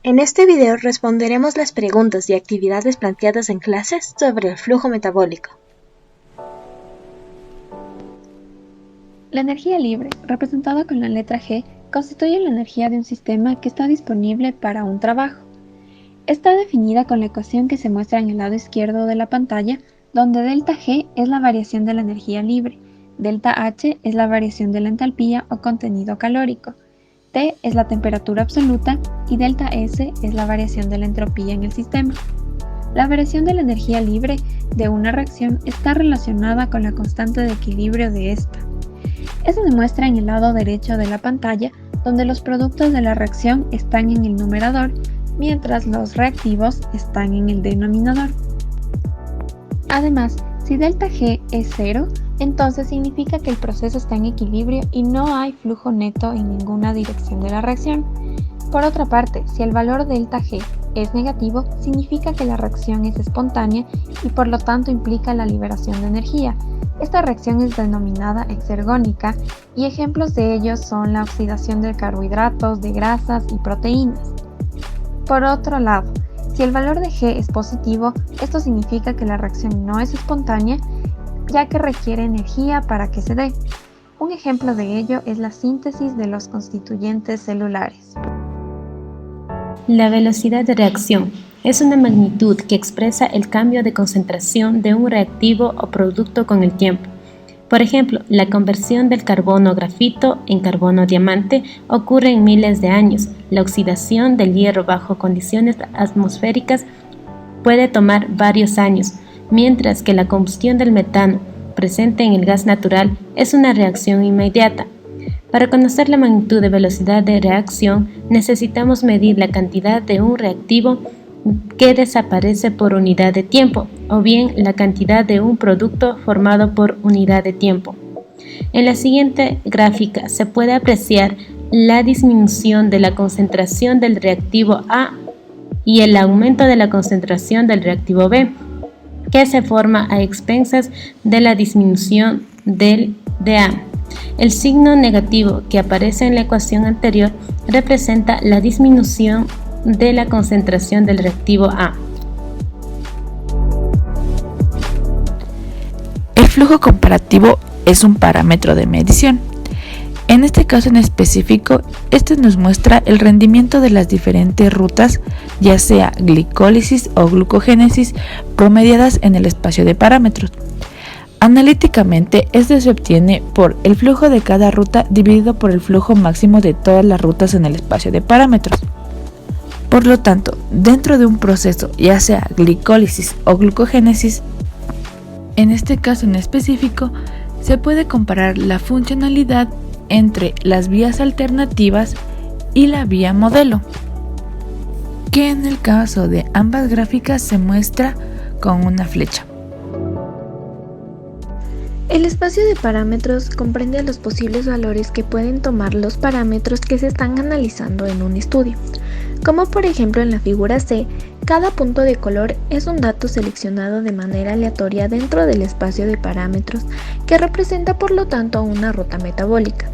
En este video responderemos las preguntas y actividades planteadas en clases sobre el flujo metabólico. La energía libre, representada con la letra G, constituye la energía de un sistema que está disponible para un trabajo. Está definida con la ecuación que se muestra en el lado izquierdo de la pantalla, donde ΔG es la variación de la energía libre, ΔH es la variación de la entalpía o contenido calórico, T es la temperatura absoluta y ΔS es la variación de la entropía en el sistema. La variación de la energía libre de una reacción está relacionada con la constante de equilibrio de esta. Esto se muestra en el lado derecho de la pantalla, donde los productos de la reacción están en el numerador, mientras los reactivos están en el denominador. Además, si ΔG es 0, entonces significa que el proceso está en equilibrio y no hay flujo neto en ninguna dirección de la reacción. Por otra parte, si el valor ΔG es negativo, significa que la reacción es espontánea y por lo tanto implica la liberación de energía. Esta reacción es denominada exergónica y ejemplos de ellos son la oxidación de carbohidratos, de grasas y proteínas. Por otro lado, si el valor de G es positivo, esto significa que la reacción no es espontánea, ya que requiere energía para que se dé. Un ejemplo de ello es la síntesis de los constituyentes celulares. La velocidad de reacción es una magnitud que expresa el cambio de concentración de un reactivo o producto con el tiempo. Por ejemplo, la conversión del carbono grafito en carbono diamante ocurre en miles de años. La oxidación del hierro bajo condiciones atmosféricas puede tomar varios años, mientras que la combustión del metano, presente en el gas natural, es una reacción inmediata. Para conocer la magnitud de velocidad de reacción, necesitamos medir la cantidad de un reactivo que desaparece por unidad de tiempo, o bien la cantidad de un producto formado por unidad de tiempo. En la siguiente gráfica se puede apreciar la disminución de la concentración del reactivo A y el aumento de la concentración del reactivo B, que se forma a expensas de la disminución del de A. El signo negativo que aparece en la ecuación anterior representa la disminución de la concentración del reactivo A. El flujo comparativo es un parámetro de medición. En este caso en específico, este nos muestra el rendimiento de las diferentes rutas, ya sea glicólisis o glucogénesis, promediadas en el espacio de parámetros. Analíticamente, este se obtiene por el flujo de cada ruta dividido por el flujo máximo de todas las rutas en el espacio de parámetros. Por lo tanto, dentro de un proceso, ya sea glicólisis o glucogénesis, en este caso en específico, se puede comparar la funcionalidad entre las vías alternativas y la vía modelo, que en el caso de ambas gráficas se muestra con una flecha. El espacio de parámetros comprende los posibles valores que pueden tomar los parámetros que se están analizando en un estudio. Como por ejemplo en la figura C, cada punto de color es un dato seleccionado de manera aleatoria dentro del espacio de parámetros que representa por lo tanto una ruta metabólica.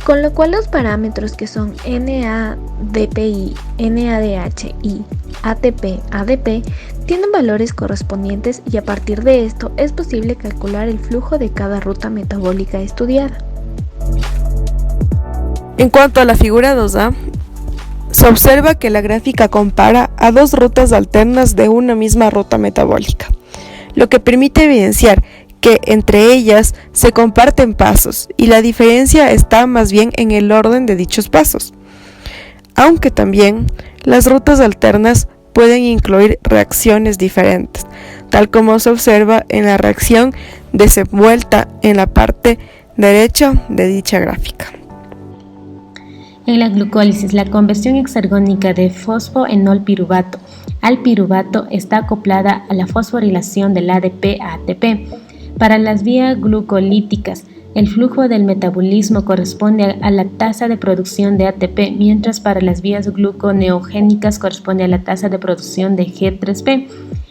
Con lo cual los parámetros que son NADPI, NADH y ATP-ADP tienen valores correspondientes y a partir de esto es posible calcular el flujo de cada ruta metabólica estudiada. En cuanto a la figura 2A, se observa que la gráfica compara a dos rutas alternas de una misma ruta metabólica, lo que permite evidenciar que entre ellas se comparten pasos y la diferencia está más bien en el orden de dichos pasos. Aunque también las rutas alternas pueden incluir reacciones diferentes, tal como se observa en la reacción desenvuelta en la parte derecha de dicha gráfica. En la glucólisis, la conversión exergónica de fosfoenolpiruvato al piruvato está acoplada a la fosforilación del ADP a ATP. Para las vías glucolíticas, el flujo del metabolismo corresponde a la tasa de producción de ATP, mientras para las vías gluconeogénicas corresponde a la tasa de producción de G3P.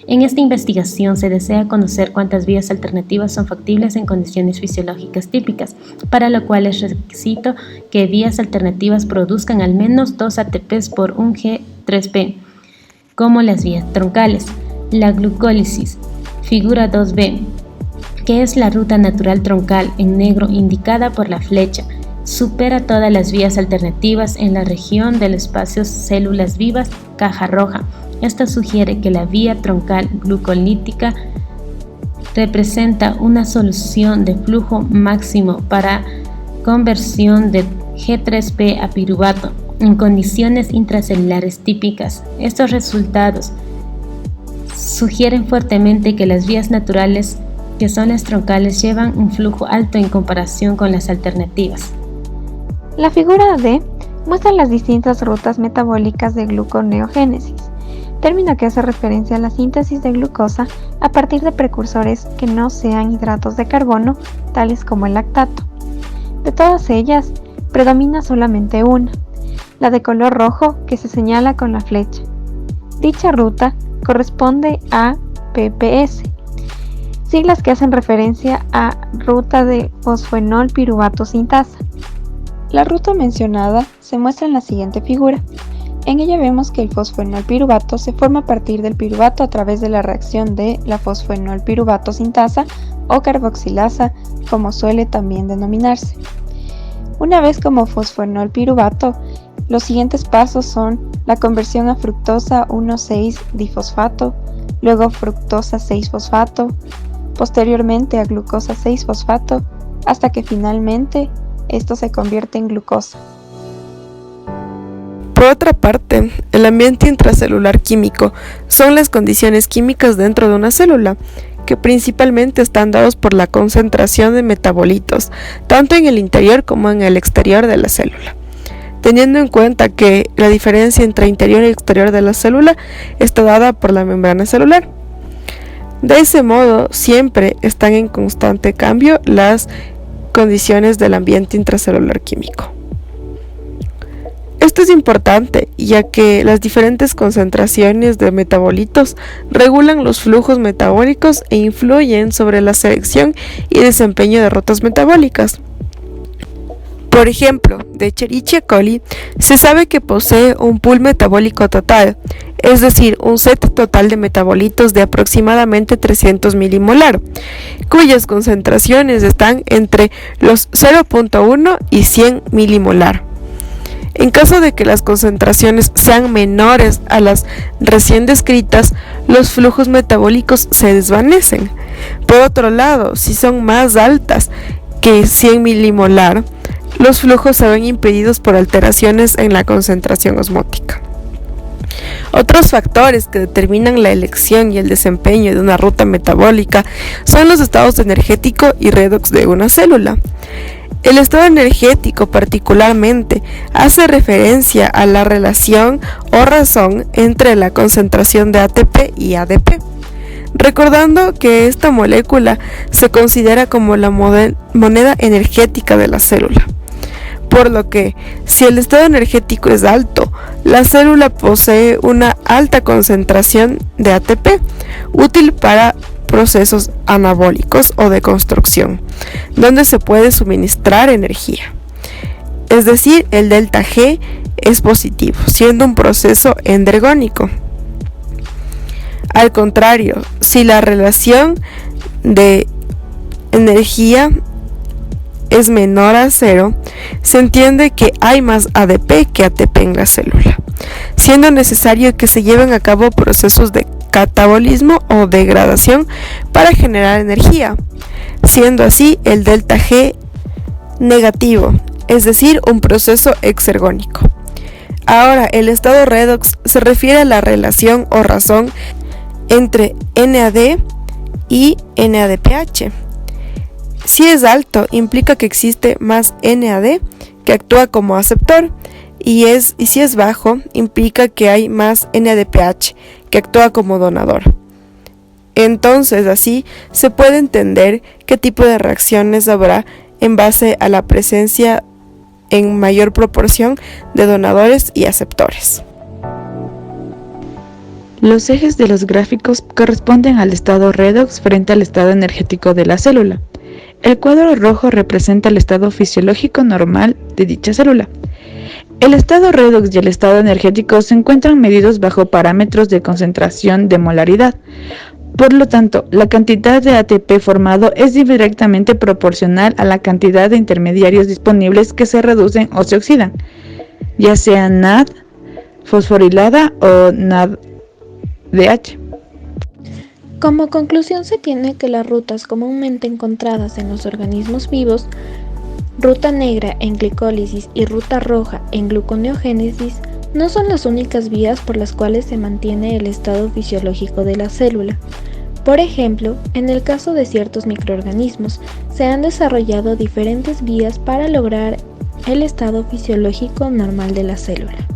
En esta investigación se desea conocer cuántas vías alternativas son factibles en condiciones fisiológicas típicas, para lo cual es requisito que vías alternativas produzcan al menos 2 ATPs por un G G3P, como las vías troncales. La glucólisis, figura 2b, que es la ruta natural troncal en negro indicada por la flecha, supera todas las vías alternativas en la región del espacio células vivas, caja roja. Esto sugiere que la vía troncal glucolítica representa una solución de flujo máximo para conversión de G3P a piruvato en condiciones intracelulares típicas. Estos resultados sugieren fuertemente que las vías naturales, que son las troncales, llevan un flujo alto en comparación con las alternativas. La figura D muestra las distintas rutas metabólicas de gluconeogénesis, término que hace referencia a la síntesis de glucosa a partir de precursores que no sean hidratos de carbono, tales como el lactato. De todas ellas, predomina solamente una, la de color rojo que se señala con la flecha. Dicha ruta corresponde a PPS, siglas que hacen referencia a ruta de fosfenol piruvato sintasa. La ruta mencionada se muestra en la siguiente figura. En ella vemos que el fosfenol piruvato se forma a partir del piruvato a través de la reacción de la fosfenol piruvato sintasa o carboxilasa, como suele también denominarse. Una vez como fosfenol piruvato, los siguientes pasos son la conversión a fructosa 1,6-difosfato, luego fructosa 6-fosfato, posteriormente a glucosa 6-fosfato, hasta que finalmente esto se convierte en glucosa. Por otra parte, el ambiente intracelular químico son las condiciones químicas dentro de una célula, que principalmente están dados por la concentración de metabolitos, tanto en el interior como en el exterior de la célula, teniendo en cuenta que la diferencia entre interior y exterior de la célula está dada por la membrana celular. De ese modo, siempre están en constante cambio las condiciones del ambiente intracelular químico. Esto es importante, ya que las diferentes concentraciones de metabolitos regulan los flujos metabólicos e influyen sobre la selección y desempeño de rutas metabólicas. Por ejemplo, de Escherichia coli se sabe que posee un pool metabólico total, es decir, un set total de metabolitos de aproximadamente 300 milimolar, cuyas concentraciones están entre los 0.1 y 100 milimolar. En caso de que las concentraciones sean menores a las recién descritas, los flujos metabólicos se desvanecen. Por otro lado, si son más altas que 100 milimolar, los flujos se ven impedidos por alteraciones en la concentración osmótica. Otros factores que determinan la elección y el desempeño de una ruta metabólica son los estados energético y redox de una célula. El estado energético particularmente hace referencia a la relación o razón entre la concentración de ATP y ADP, recordando que esta molécula se considera como la moneda energética de la célula. Por lo que, si el estado energético es alto, la célula posee una alta concentración de ATP, útil para procesos anabólicos o de construcción, donde se puede suministrar energía. Es decir, el delta G es positivo, siendo un proceso endergónico. Al contrario, si la relación de energía es menor a 0, se entiende que hay más ADP que ATP en la célula, siendo necesario que se lleven a cabo procesos de catabolismo o degradación para generar energía, siendo así el delta G negativo, es decir, un proceso exergónico. Ahora, el estado redox se refiere a la relación o razón entre NAD y NADPH. Si es alto, implica que existe más NAD que actúa como aceptor, y si es bajo, implica que hay más NADPH que actúa como donador. Entonces, así se puede entender qué tipo de reacciones habrá en base a la presencia en mayor proporción de donadores y aceptores. Los ejes de los gráficos corresponden al estado redox frente al estado energético de la célula. El cuadro rojo representa el estado fisiológico normal de dicha célula. El estado redox y el estado energético se encuentran medidos bajo parámetros de concentración de molaridad. Por lo tanto, la cantidad de ATP formado es directamente proporcional a la cantidad de intermediarios disponibles que se reducen o se oxidan, ya sea NAD, fosforilada o NADH. Como conclusión se tiene que las rutas comúnmente encontradas en los organismos vivos, ruta negra en glicólisis y ruta roja en gluconeogénesis, no son las únicas vías por las cuales se mantiene el estado fisiológico de la célula. Por ejemplo, en el caso de ciertos microorganismos, se han desarrollado diferentes vías para lograr el estado fisiológico normal de la célula.